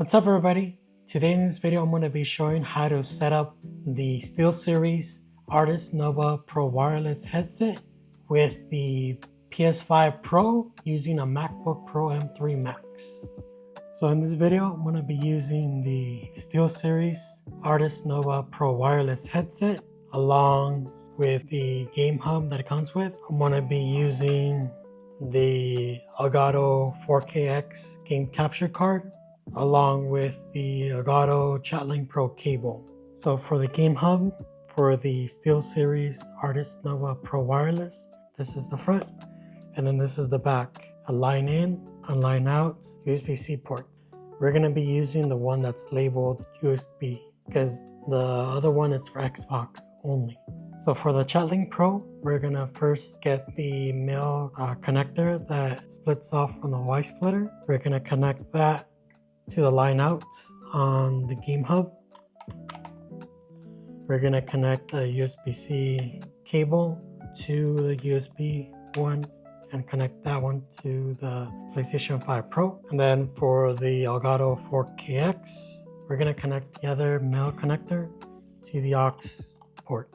What's up everybody? Today in this video I'm going to be showing how to set up the SteelSeries Arctis Nova Pro wireless headset with the PS5 Pro using a MacBook Pro M3 Max. So in this video I'm going to be using the SteelSeries Arctis Nova Pro wireless headset along with the game hub that it comes with. I'm going to be using the Elgato 4KX game capture card along with the Elgato Chat Link Pro cable. So for the game hub for the SteelSeries Arctis Nova Pro wireless, this is the front and then this is the back. A line in, a line out, USB-C port. We're going to be using the one that's labeled USB because the other one is for Xbox only. So for the Chat Link Pro, we're going to first get the male connector that splits off from the Y splitter. We're going to connect that to the line out on the game hub. We're going to connect a USB-C cable to the USB one and connect that one to the PlayStation 5 Pro. And then for the Elgato 4KX, we're going to connect the other male connector to the aux port.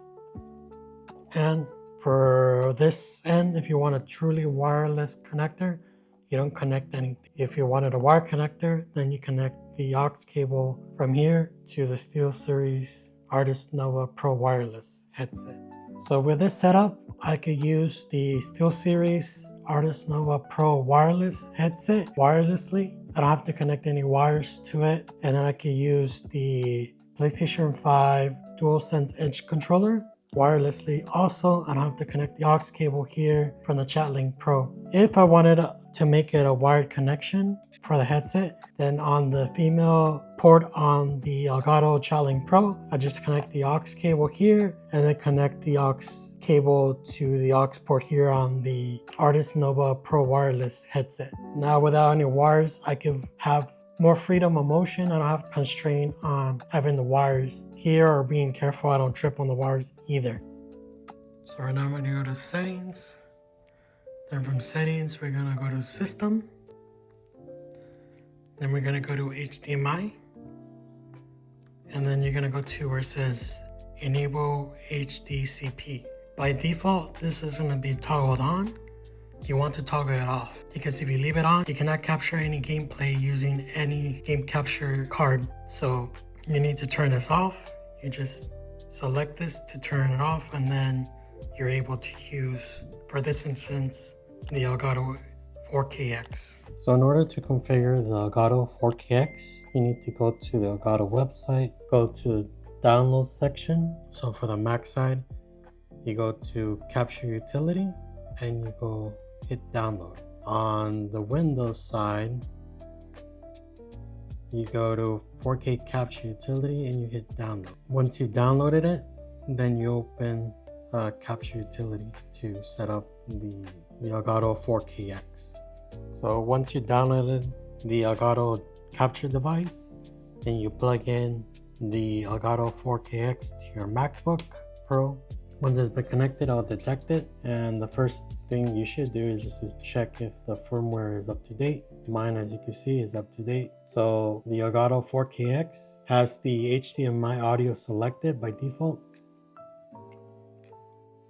And for this end, if you want a truly wireless connector, you don't connect anything. If you wanted a wire connector, then you connect the aux cable from here to the SteelSeries Arctis Nova Pro wireless headset. So with this setup, I could use the SteelSeries Arctis Nova Pro wireless headset wirelessly. I don't have to connect any wires to it. And then I could use the PlayStation 5 DualSense Edge controller wirelessly. Also, I don't have to connect the aux cable here from the Chat Link Pro. If I wanted to make it a wired connection for the headset, then on the female port on the Elgato Chat Link Pro, I just connect the aux cable here and then connect the aux cable to the aux port here on the Arctis Nova Pro wireless headset. Now without any wires, I could have more freedom of motion. I don't have to constrain on having the wires here or being careful I don't trip on the wires either. So right now I'm going to go to settings. Then from settings we're going to go to system. Then we're going to go to HDMI. And then you're going to go to where it says enable HDCP. By default this is going to be toggled on. You want to toggle it off because if you leave it on, you cannot capture any gameplay using any game capture card. So you need to turn this off. You just select this to turn it off and then you're able to use, for this instance, the Elgato 4KX. So in order to configure the Elgato 4KX, you need to go to the Elgato website, go to the download section. So for the Mac side, you go to capture utility and you go hit download. On the Windows side, you go to 4K capture utility and you hit download. Once you downloaded it, then you open capture utility to set up the Elgato 4KX. So once you downloaded the Elgato capture device, then you plug in the Elgato 4KX to your MacBook Pro. Once it's been connected, I'll detect it, and the first thing you should do is just to check if the firmware is up to date. Mine, as you can see, is up to date. So the Elgato 4KX has the HDMI audio selected by default.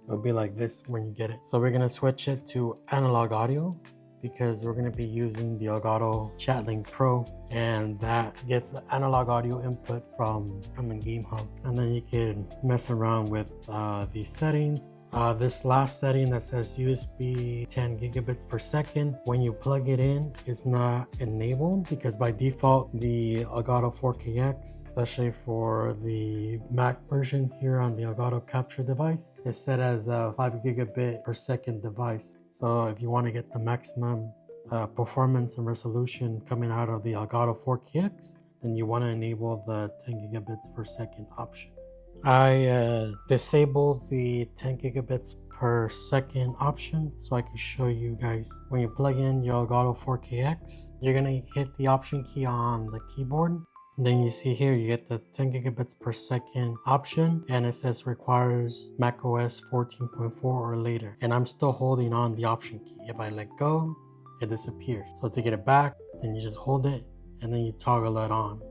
It'll be like this when you get it. So we're gonna switch it to analog audio because we're going to be using the Elgato Chat Link Pro, and that gets the analog audio input from the game hub. And then you can mess around with these settings. This last setting that says USB 10 gigabits per second, when you plug it in, it's not enabled because by default the Elgato 4KX, especially for the Mac version here on the Elgato capture device, is set as a 5 gigabit per second device. So if you want to get the maximum performance and resolution coming out of the Elgato 4KX, then you want to enable the 10 gigabits per second option. I disabled the 10 gigabits per second option so I can show you guys. When you plug in your Elgato 4KX, you're going to hit the option key on the keyboard. Then you see here you get the 10 gigabits per second option and it says requires macOS 14.4 or later. And I'm still holding on the option key. If I let go, it disappears. So to get it back, then you just hold it and then you toggle it on.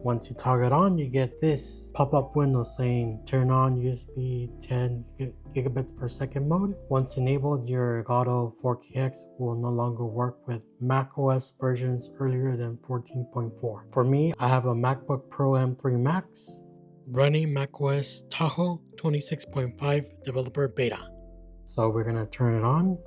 Once you toggle it on, you get this pop-up window saying turn on USB 10 gigabits per second mode. Once enabled, your Elgato 4KX will no longer work with macOS versions earlier than 14.4. For me, I have a MacBook Pro M3 Max running macOS Tahoe 26.5 developer beta. So we're gonna turn it on.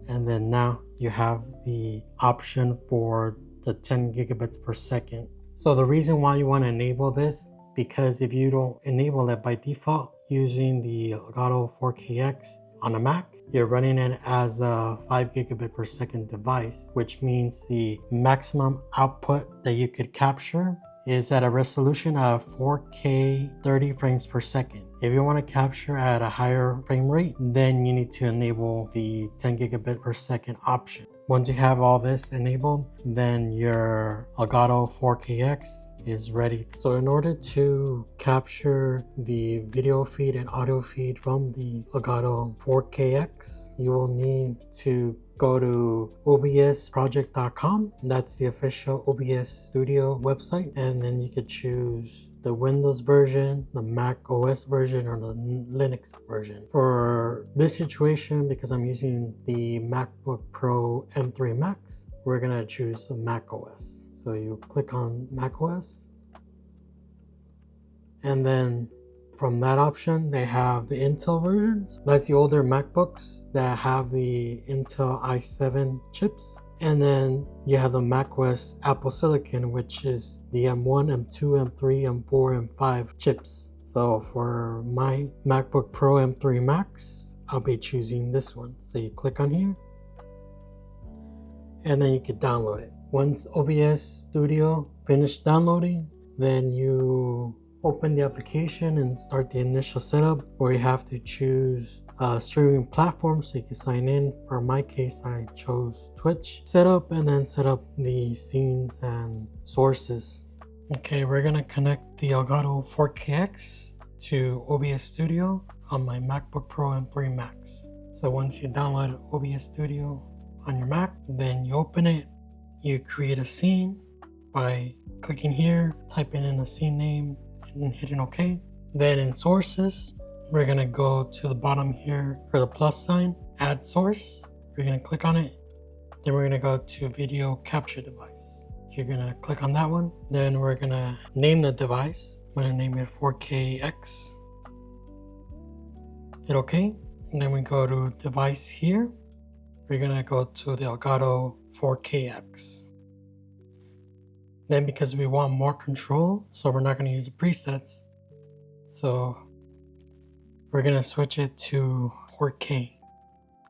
And then now you have the option for the 10 gigabits per second. So the reason why you want to enable this, because if you don't enable it by default using the Elgato 4KX on a Mac, you're running it as a 5 gigabit per second device, which means the maximum output that you could capture is at a resolution of 4K 30 frames per second. If you want to capture at a higher frame rate, then you need to enable the 10 gigabit per second option. Once you have all this enabled, then your Elgato 4KX is ready. So in order to capture the video feed and audio feed from the Elgato 4KX, you will need to go to obsproject.com. That's the official OBS Studio website. And then you could choose the Windows version, the Mac OS version, or the Linux version. For this situation, because I'm using the MacBook Pro M3 Max, we're gonna choose the Mac OS. So you click on Mac OS, and then from that option, they have the Intel versions. That's the older MacBooks that have the Intel i7 chips. And then you have the macOS Apple Silicon, which is the M1, M2, M3, M4, M5 chips. So for my MacBook Pro M3 Max, I'll be choosing this one. So you click on here, and then you can download it. Once OBS Studio finished downloading, then you open the application and start the initial setup, where you have to choose a streaming platform so you can sign in. For my case, I chose Twitch. Set up and then set up the scenes and sources. Okay, we're gonna connect the Elgato 4KX to OBS Studio on my MacBook Pro M3 Max. So once you download OBS Studio on your Mac, then you open it, you create a scene by clicking here, typing in a scene name, and hitting OK. Then in sources, we're gonna go to the bottom here for the plus sign, add source. We're gonna click on it. Then we're gonna go to video capture device. You're gonna click on that one. Then we're gonna name the device. I'm gonna name it 4KX. Hit OK. And then we go to device here. We're gonna go to the Elgato 4KX. Then because we want more control, so we're not going to use the presets, so we're going to switch it to 4K,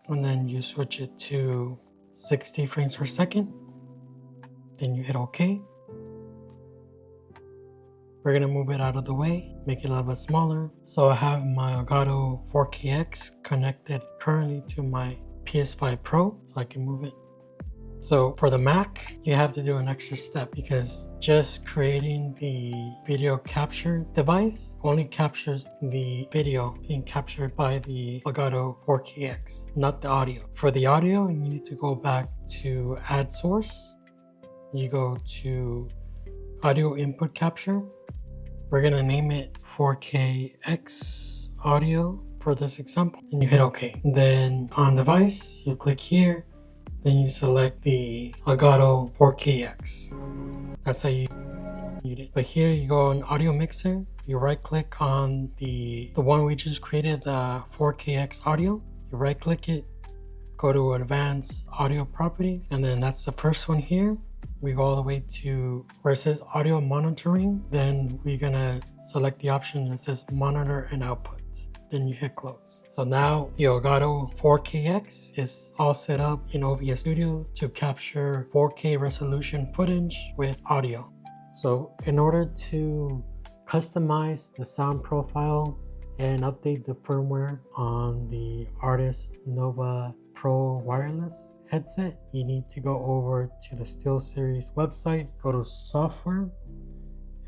and then you switch it to 60 frames per second, then you hit OK. We're going to move it out of the way, make it a little bit smaller. So I have my Elgato 4KX connected currently to my PS5 Pro, so I can move it. So for the Mac, you have to do an extra step, because just creating the video capture device only captures the video being captured by the Elgato 4KX, not the audio. For the audio, you need to go back to add source. You go to audio input capture. We're gonna name it 4KX audio for this example, and you hit OK. Then on device, you click here. Then you select the Elgato 4KX. That's how you need it. But here you go on audio mixer. You right click on the one we just created, the 4KX audio. You right click it, go to advanced audio properties. And then that's the first one here. We go all the way to where it says audio monitoring. Then we're gonna select the option that says monitor and output. Then you hit close. So now the Elgato 4KX is all set up in OBS Studio to capture 4K resolution footage with audio. So in order to customize the sound profile and update the firmware on the Arctis Nova Pro wireless headset, you need to go over to the SteelSeries website, go to software,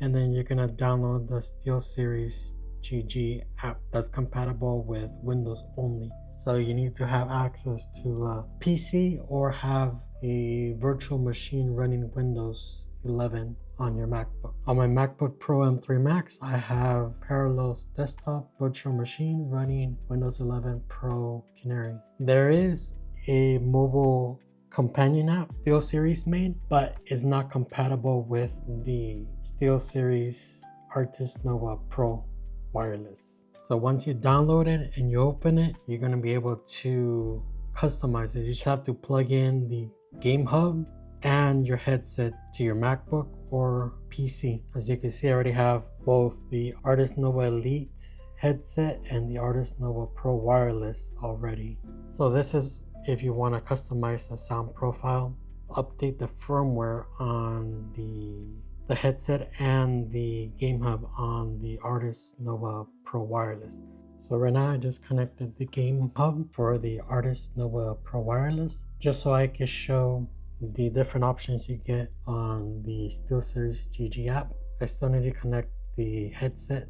and then you're gonna download the SteelSeries GG app that's compatible with Windows only. So you need to have access to a PC or have a virtual machine running Windows 11 on your MacBook. On my MacBook Pro M3 Max, I have Parallels Desktop Virtual Machine running Windows 11 Pro Canary. There is a mobile companion app SteelSeries made, but it's not compatible with the SteelSeries Arctis Nova Pro wireless. So once you download it and you open it, you're going to be able to customize it. You just have to plug in the game hub and your headset to your MacBook or PC. As you can see, I already have both the Arctis Nova Elite headset and the Arctis Nova Pro wireless already. So this is if you want to customize the sound profile, update the firmware on the headset and the game hub on the Arctis Nova Pro wireless. So right now I just connected the game hub for the Arctis Nova Pro wireless just so I can show the different options you get on the SteelSeries GG app. I still need to connect the headset.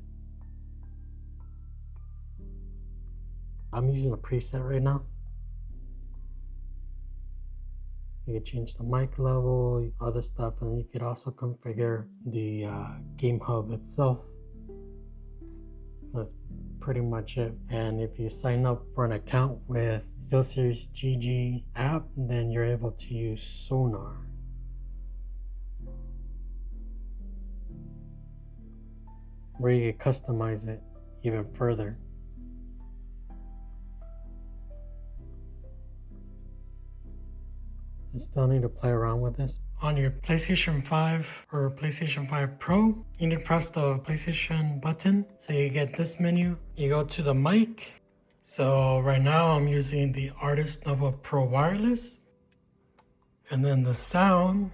I'm using a preset right now. You can change the mic level, other stuff, and you could also configure the game hub itself. That's pretty much it. And if you sign up for an account with SteelSeries GG app, then you're able to use Sonar. Where you can customize it even further. I still need to play around with this. On your PlayStation 5 or PlayStation 5 Pro, you need to press the PlayStation button. So you get this menu. You go to the mic. So right now I'm using the Arctis Nova Pro wireless. And then the sound,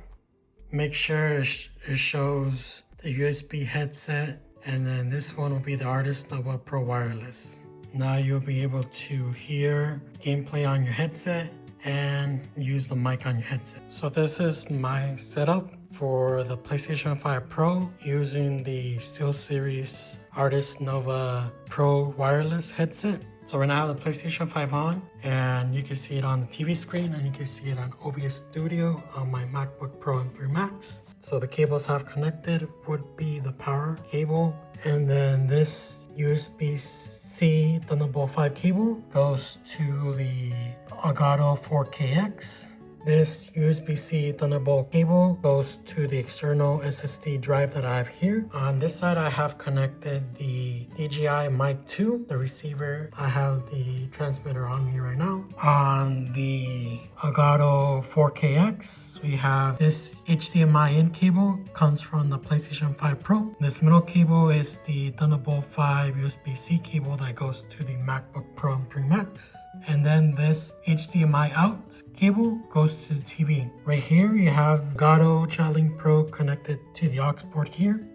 make sure it shows the USB headset. And then this one will be the Arctis Nova Pro wireless. Now you'll be able to hear gameplay on your headset and use the mic on your headset. So this is my setup for the PlayStation 5 Pro using the SteelSeries Arctis Nova Pro wireless headset. So right now I have the PlayStation 5 on, and you can see it on the TV screen, and you can see it on OBS Studio on my MacBook Pro M3 Max. So the cables I've connected would be the power cable, and then this USB-C Thunderbolt 5 cable goes to the Elgato 4KX. This USB-C Thunderbolt cable goes to the external SSD drive that I have here. On this side, I have connected the DJI Mic 2, the receiver. I have the transmitter on me right now. On the Elgato 4KX, we have this HDMI in cable, comes from the PlayStation 5 Pro. This middle cable is the Thunderbolt 5 USB-C cable that goes to the MacBook Pro M3 Max. And then this HDMI out cable goes to the TV. Right here you have Elgato Chat Link Pro connected to the aux port here.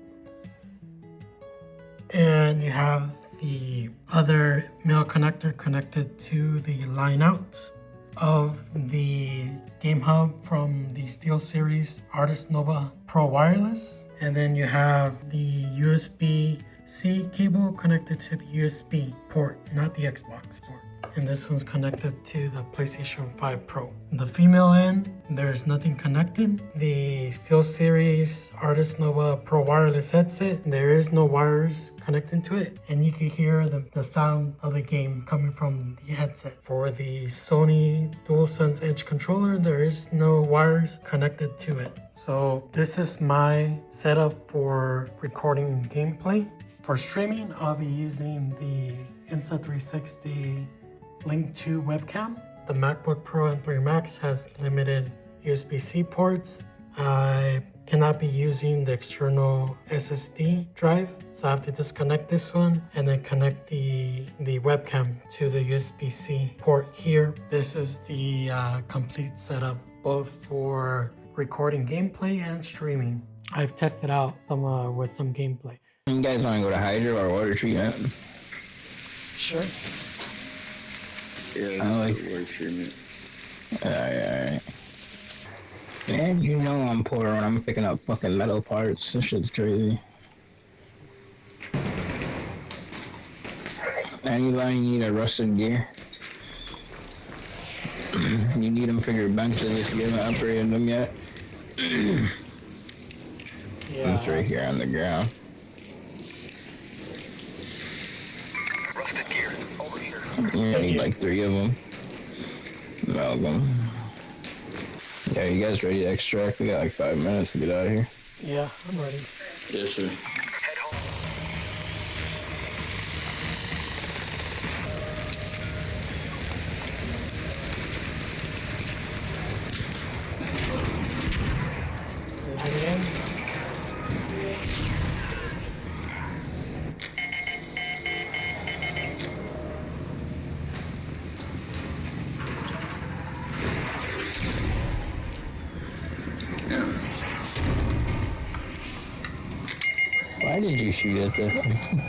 And you have the other male connector connected to the line out of the game hub from the SteelSeries Arctis Nova Pro wireless. And then you have the USB-C cable connected to the USB port, not the Xbox port. And this one's connected to the PlayStation 5 Pro. The female end, there's nothing connected. The SteelSeries Arctis Nova Pro wireless headset, there is no wires connected to it. And you can hear the sound of the game coming from the headset. For the Sony DualSense Edge controller, there is no wires connected to it. So this is my setup for recording gameplay. For streaming, I'll be using the Insta360 Link 2 webcam. The MacBook Pro M3 Max has limited USB-C ports. I cannot be using the external SSD drive, so I have to disconnect this one and then connect the webcam to the USB-C port here. This is the complete setup, both for recording gameplay and streaming. I've tested out some with some gameplay. You guys want to go to hydro or water treatment? Sure. Yeah, I like water treatment. Alright. Man, you know I'm poor when I'm picking up fucking metal parts. This shit's crazy. Anybody need a rusted gear? You need them for your benches if you haven't upgraded them yet. Yeah. It's right here on the ground. Rusted gear, over here. You need like 3 of them. Meld them. Yeah, you guys ready to extract? We got like 5 minutes to get out of here. Yeah, I'm ready. Yes, sir. Head home. Moving in. Why did you shoot at that thing?